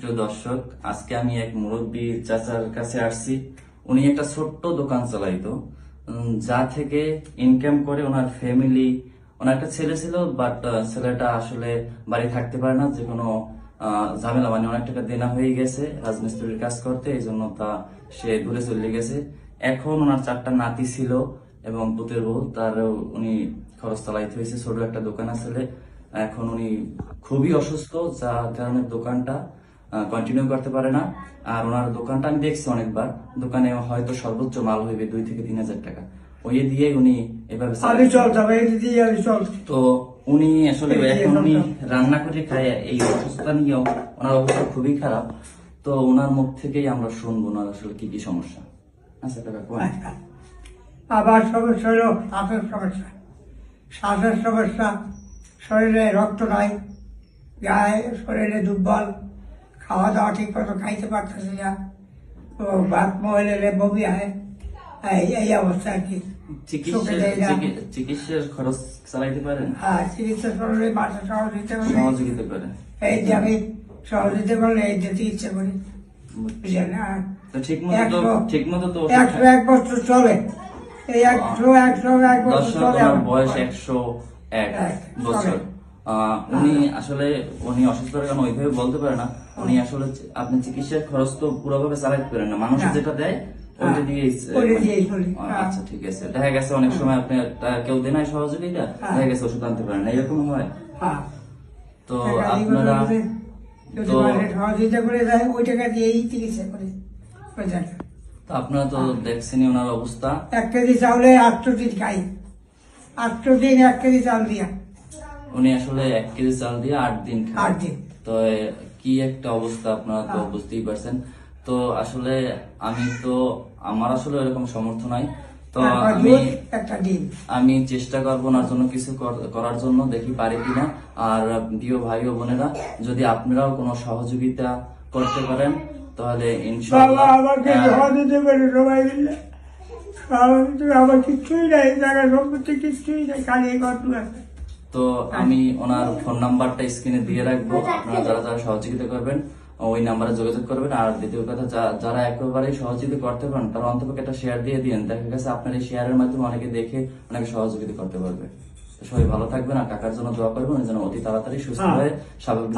প্রিয় দর্শক, আজকে আমি এক মুরব্বী চাচার কাছে আসছি। উনি একটা ছোট্ট দোকান চালাইতো, যা থেকে ইনকাম করে ওনার ফ্যামিলি। ওনার একটা ছেলে ছিল, বাট ছেলেটা আসলে বাড়ি থাকতে পারে না, যে কোনো ঝামেলা, মানে অনেক টাকা দেনা হয়ে গেছে রাজমিস্ত্রির কাজ করতে, এই জন্য সে দূরে চলে গেছে। এখন ওনার 4টা নাতি ছিল এবং পুতের বউ, তার উনি খরচ চালাইতে হয়েছে। ছোট একটা দোকান আছে। এখন উনি খুবই অসুস্থ, যার কারণে দোকানটা কন্টিনিউ করতে পারে না। আর ওনার দোকানটা আমি দেখছি অনেকবার, দোকানে হয়তো সর্বোচ্চ মাল হইবে 2 থেকে 3 হাজার টাকা। ওই দিয়ে উনি এভাবে তো উনি আসলে এখন উনি রান্না করে খায়। এই অসুস্থতা নিয়েও ওনার অবস্থা খুবই খারাপ। তো ওনার মুখ থেকেই আমরা শুনবো ওনার আসলে কি কি সমস্যা। আচ্ছা টাকা কোন আবার সমস্যা হলো শ্বাসের সমস্যা। শ্বাসের সমস্যা, শরীরে রক্ত নাই, গায়ে শরীরে দুর্বল, খাওয়া দাওয়া ঠিক মতো খাইতে পারতেছে না, তো ভাত মহিলে বমি হয়, এই অবস্থা আর কি। চিকিৎসার খরচ চালাইতে পারেন? হ্যাঁ, চিকিৎসা করলে মাসে সহযোগিতা করে, এই যে আমি সহযোগিতা করলে এই যে চিকিৎসা করি, বুঝলেন? ঠিক মতো তো 101 বছর চলে, এই 101 বছর চলে। বয়স 101 বছর। উনি অসুস্থতার কারণে ওইভাবে বলতে পারে না। উনি আসলে আপনি চিকিৎসার খরচ তো পুরোভাবে চালাইতে পারেন না, মানুষ যেটা দেয় ওইটা দিয়ে। আচ্ছা ঠিক আছে, দেখা গেছে অনেক সময় আপনি কেউ দেয় নাই সহযোগিতা, দেখা গেছে ওষুধ আনতে পারেন না, এরকম হয়। তো আপনারা সহযোগিতা করে দেয়, ওই টাকা দিয়েই চিকিৎসা করে। তো আপনারা তো দেখছেনই ওনার অবস্থা। 1 কেজি চাউলে 8 দিন খাই, 8 দিন 1 কেজি চাল দিয়া। উনি আসলে 1 কেজি চাল দিয়ে 8 দিন খায়। 8 দিন। তো কি একটা অবস্থা, আপনারা তো বুঝতেই পারছেন। তো আসলে আমার আসলে এরকম সামর্থ্য নাই। তো আমি চেষ্টা করবো ওনার জন্য কিছু করার জন্য, দেখি পারি কিনা। আর প্রিয় ভাই ও বোনেরা, যদি আপনারাও কোনো সহযোগিতা করতে পারেন তাহলে ইনশাআল্লাহ। আমার কিছুই নাই, জায়গা সম্পত্তি কিছুই নাই, খালি তো আমি ওনার ফোন নাম্বারটা স্ক্রিনে দিয়ে রাখবো, আপনারা যারা যারা সহযোগিতা করবেন ওই নাম্বারে যোগাযোগ করবেন। আর দ্বিতীয় কথা, যারা একেবারেই সহযোগিতা করতে পারেন তারা অন্তপক্ষে একটা শেয়ার দিয়ে দিন, দেখা গেছে আপনার এই শেয়ারের মাধ্যমে অনেকে দেখে অনেকে সহযোগিতা করতে পারবে। সবাই ভালো থাকবেন আর টাকার জন্য দোয়া করবেন, যেন অতি তাড়াতাড়ি সুস্থ হয়ে স্বাভাবিক।